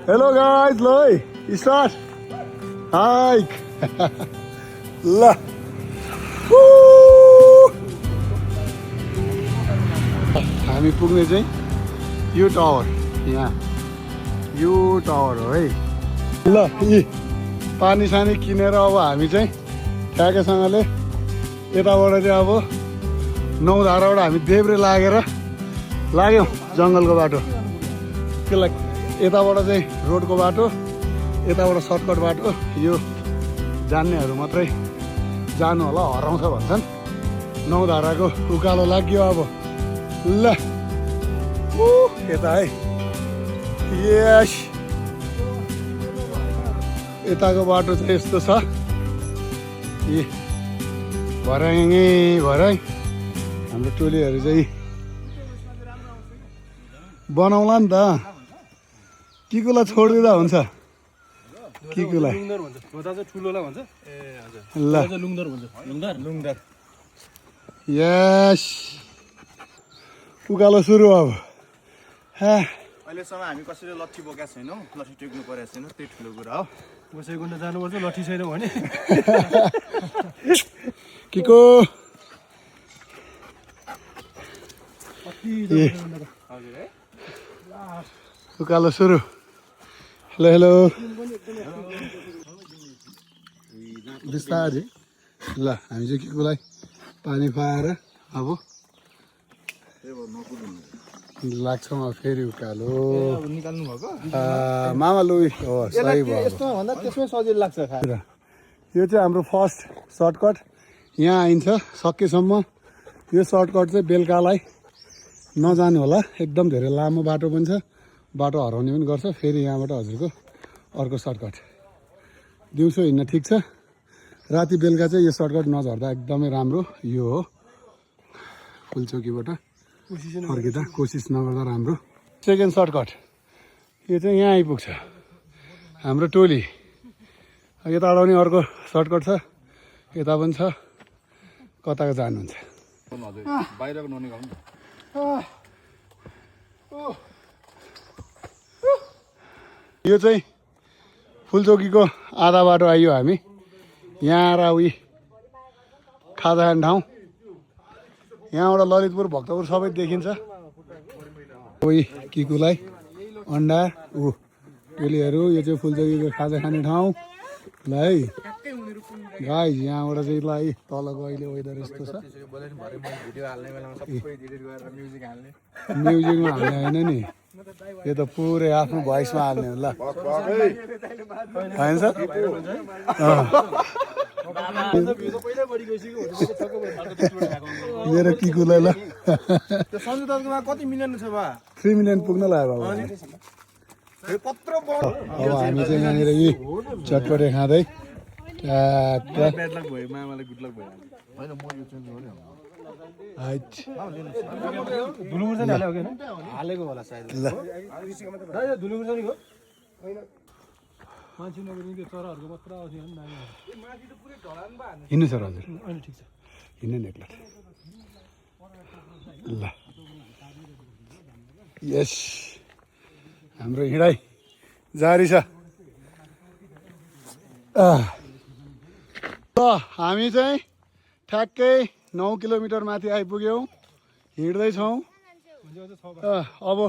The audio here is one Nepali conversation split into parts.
हेलो गाइस, ल स्टार्ट हाइक ल हामी पुग्ने चाहिँ यो टावर यहाँ यो टावर हो है ल यी पानी सानी किनेर अब हामी चाहिँ ठ्याकेसँगले यताबाट चाहिँ अब नौधाराबाट हामी देब्रे लाग्यौँ जङ्गलको बाटो के लाग यताबाट चाहिँ रोडको बाटो यताबाट सर्टकट बाटो यो जान्नेहरू मात्रै जानु होला हराउँछ भन्छन् नौधाराको उकालो लाग्यो अब ल यता है यस यताको बाटो चाहिँ यस्तो छ यी भराइ हाम्रो टोलीहरू चाहिँ बनाउला नि त किकुलाई छोडिदिँदा हुन्छ किकुलाई ल यस उकालो सुरु अब अहिलेसम्म हामी कसैले लट्ठी बोकेका छैनौँ लट्ठी टेक्नु परेको छैन त्यही ठुलो कुरा हो कसैको जानुपर्छ लट्ठी छैन भने किको उकालो सुरु हेलो हेलो बिस्तारै ल हामी चाहिँ किकोलाई पानी खुवाएर अब लाग्छौँ अब फेरि उकालो निकाल्नु भएको मामा लुई हो सही भयो यस्तोमा भन्दा त्यसमै सजिलो लाग्छ यो चाहिँ हाम्रो फर्स्ट सर्टकट यहाँ आइन्छ सकेसम्म यो सर्टकट चाहिँ बेलुकालाई नजानु होला एकदम धेरै लामो बाटो पनि छ बाटो हराउने पनि गर्छ फेरि यहाँबाट हजुरको अर्को सर्टकट दिउँसो हिँड्न ठिक छ राति बेलुका चाहिँ यो सर्टकट नझर्दा एकदमै राम्रो यो हो फुलचोकीबाट फर्किँदा कोसिस नगर्दा राम्रो सेकेन्ड सर्टकट यो चाहिँ यहाँ आइपुग्छ हाम्रो टोली यताबाट पनि अर्को सर्टकट छ यता पनि छ कताको जानुहुन्छ बाहिरको ननिकाउनु यो चाहिँ फुलचोकीको आधा बाटो आइयो हामी यहाँ आएर उही खाजा खाने ठाउँ यहाँबाट ललितपुर भक्तपुर सबै देखिन्छ उही किकुलाई अन्डा टोलीहरू यो चाहिँ फुलचोकीको खाजा खाने ठाउँ ल है गाइस यहाँबाट चाहिँ ल है तलको अहिले वेदर यस्तो छ म्युजिकमा हाल्ने होइन नि यो त पुरै आफ्नो भोइसमा हाल्ने हो ल होइन सर मेरो किकुलाई ल कति मिलियन छ बा 3 मिलियन पुग्न लाग्यो बाबा अब हामी चाहिँ यहाँनिर यी चटपटे खाँदै हालेको होला सायद हिँड्नु सर हजुर हिँड्नु नि एक्ला ल यस हाम्रो हिँडाइ जारी छ हामी चाहिँ ठ्याक्कै 9 किलोमिटर माथि आइपुग्यौँ हिँड्दैछौँ अब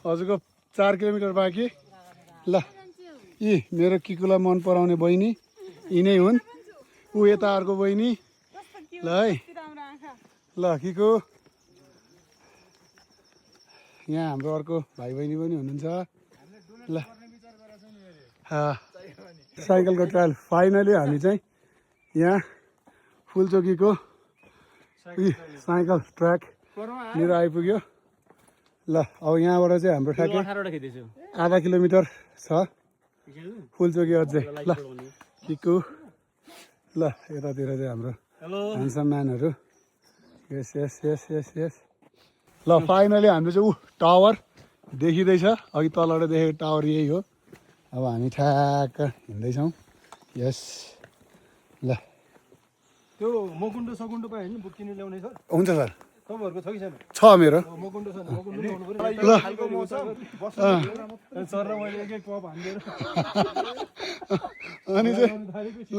हजुरको 4 किलोमिटर बाँकी ल यी मेरो किकुलाई मन पराउने बहिनी यिनै हुन् ऊ यता अर्को बहिनी ल है ल किको यहाँ हाम्रो अर्को भाइ बहिनी पनि हुनुहुन्छ ल साइकलको ट्रायल फाइनली हामी चाहिँ यहाँ फुलचोकीको साइकल ट्र्याक लिएर आइपुग्यो ल अब यहाँबाट चाहिँ हाम्रो ठ्याक्कै आधा किलोमिटर छ फुलचोकी अझै ल किकु ल यतातिर चाहिँ हाम्रो ह्यान्डसम म्यानहरू यस यस यस यस यस ल फाइनली हाम्रो चाहिँ टावर देखिँदैछ अघि तलबाट देखेको टावर यही हो अब हामी ठ्याक्क हिँड्दैछौँ यस ल त्यो मकुण्डो सकुण्डो पायो भने बुक किनेर ल्याउने सर हुन्छ सर तपाईँहरूको छ कि छैन छ मेरो मकुण्ड छ नि मकुण्ड ल्याउनु पर्यो ल खालको म छ सर र मैले एक पप हान्दिएर अनि चाहिँ ल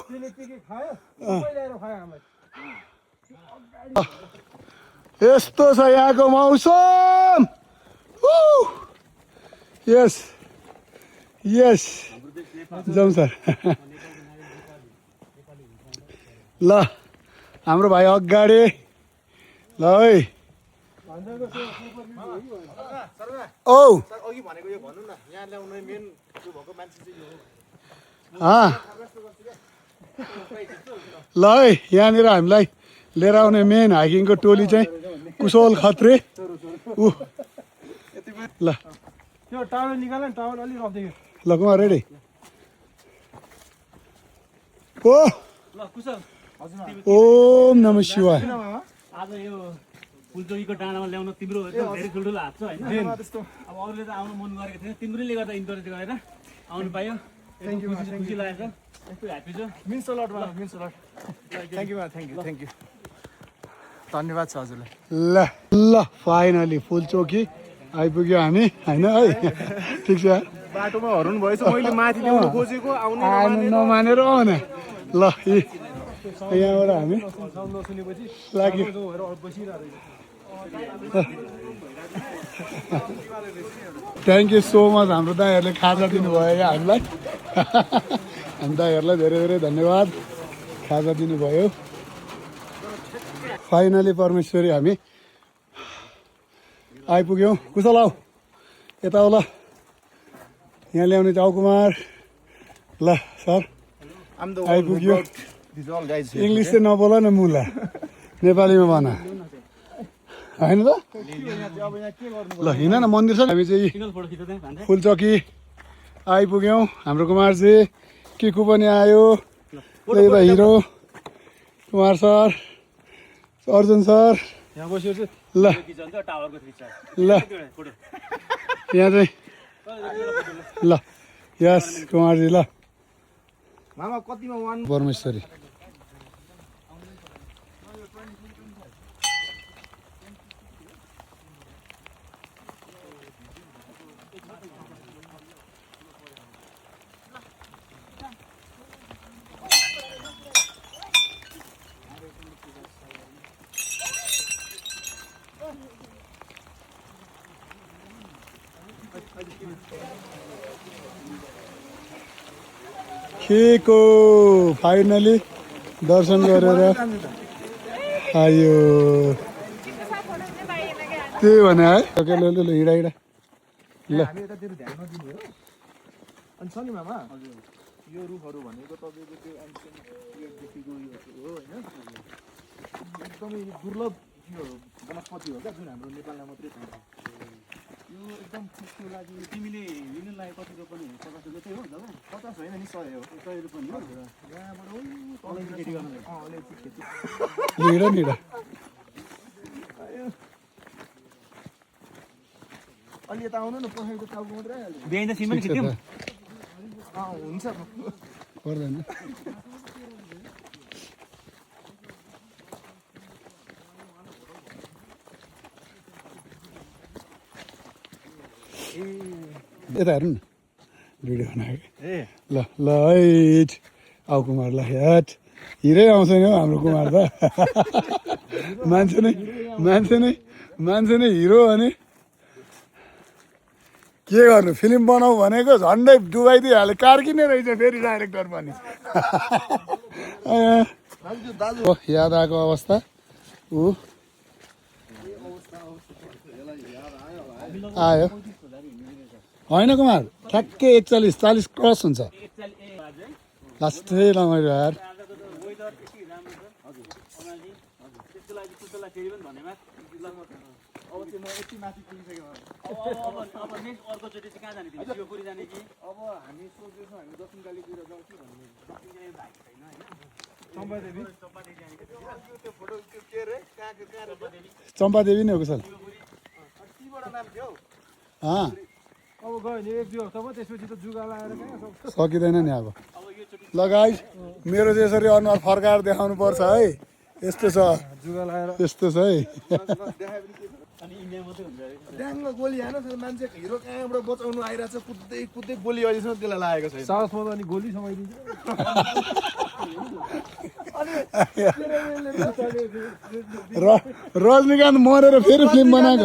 त्यसले के खायो सबै ल्याएर खायो हामीलाई यस्तो छ यहाँको मौसम यस यस जाउँ सर ल हाम्रो भाइ अगाडि ल है औ सर अघि भनेको यो भन्नु न यहाँ ल्याउने मेन त्यो भएको मान्छे चाहिँ यो ल है यहाँनिर हामीलाई लिएर आउने मेन हाइकिङको टोली चाहिँ कुशल खत्रे ऊ ल त्यो टावर निकाल नि टावर अलि रफ्दै ल कुमार रेडी ओ ल कुशल ओम नमः शिवाय आज यो फुलचोकीको डाँडामा ल्याउन तिम्रो एकदम धेरै ठुल्ठुलो हात छ होइन अब अरूले त आउनु मन गरेको थिएन तिम्रोले गर्दा इन्करेज गरेर आउनु पायो खुसी लागेको छ यस्तो ह्याप्पी छ means lot means lot thank you thank you धन्यवाद छ हजुरलाई ल ल फाइनली फुलचोकी आइपुग्यो हामी होइन है ठिक छ बाटोमा हराउनु भएछ मैले माथि ल्याउनु खोजेको आउनु आउनु नमानेर आउने ल यहाँबाट हामी साउन्ड नसुनेपछि लाग्यो भएर बसिरहेको थ्याङ्क यू सो मच हाम्रो दाईहरूले खाजा दिनुभयो यहाँ हामीलाई हामी दाईहरूलाई धेरै धेरै धन्यवाद खाजा दिनुभयो फाइनली परमेश्वरी हामी आइपुग्यौँ कुशल आऊ यता आऊ ल यहाँ ल्याउने चाउ कुमार ल सर आइपुग्यो इङ्ग्लिस चाहिँ नबोल न मुला नेपालीमा भन होइन त ल हिँड न मन्दिर छ हामी चाहिँ सिङ्गल फोटो खिच्दा चाहिँ भन्छ फुलचोकी आइपुग्यौँ हाम्रो कुमार चाहिँ किकु पनि आयो ल यता hero Kumar sir Arjun sir यहाँ बसेर ल खिचन्छ टावरको खिच्छ ल फोटो यहाँ चाहिँ ल यस कुमारजी ल मामा कतिमा वान परमेश्वरी के को फाइनली दर्शन गरेर आयो त्यही भने है ल हिँडा हिँडा ल हामी यतातिर ध्यान नदिनु हो अनि छ नि मामा यो रुखहरू भनेको तपाईँको त्यो एन्सियन्टदेखिको हो होइन एकदमै दुर्लभ यो वनस्पति हो क्या जुन हाम्रो नेपालमा मात्रै पाइन्छ यो एकदम त्यसको लागि तिमीले लिनु लागि कति रोपनी 50 रुपियाँ हो जब 50 होइन नि 100 हो 100 रुपियाँ हो यहाँबाट तल खेती गर्नु अलिअलि खेती हिँडा नि हिँडा अलि यता आउनु न पोखरीको टाउको मात्रै आइहाल्यो बिहान त सिम पनि खिच्यौँ हुन्छ पर्दैन यता हेर्नु न भिडियो बनाएको ए ल ल है आऊ कुमार ल हेट हिरै आउँछ नि हौ हाम्रो कुमार त मान्छे नै हिरो अनि के गर्नु फिल्म बनाऊ भनेको झन्डै डुबाइदिइहाल्यो कार किने रहेछ फेरि डाइरेक्टर पनि याद आएको अवस्था ऊ आयो होइन कुमार ठ्याक्कै 41-40 क्रस हुन्छ लास्टै रमाइलो यार वेदर यति राम्रो छ हजुर अनाजी हजुर त्यसको लागि त्यसलाई फेरि पनि धन्यवाद अब चाहिँ म यति माथि पुगिसकेँ अब नेक्स्ट अर्कोचोटि चाहिँ कहाँ जाने तिमी शिवपुरी जाने कि अब हामी सोच्दैछौँ हामी दक्षिण कालीतिर जाउँ कि भन्ने दक्षिण जाने भएको छैन होइन चम्पादेवी चम्पादेवी जाने त्यो फोटो त्यो के अरे कहाँ चम्पादेवी नै हो कुशल कतिबाट नाम थियो अँ अब गयो भने 1-2 हप्तामा त्यसपछि त जुगा लगाएर कहाँ सक्छ सकिँदैन नि अब अब यो चोटि ल गाइस मेरो चाहिँ यसरी अनुहार फर्काएर देखाउनु पर्छ है यस्तो छ जुगा लगाएर यस्तो छ है अनि इन्डिया मात्रै हुन्छ अरे ड्याङ्ग गोली हान मान्छे हिरो कहाँबाट बचाउनु आइरहेछ कुद्दै कुद्दै गोली अहिलेसम्म त्यसलाई लागेको छैन साहसमा त अनि गोली समाइदिन्छ रजनीकान्त मरेर फेरि फिल्म बनाएको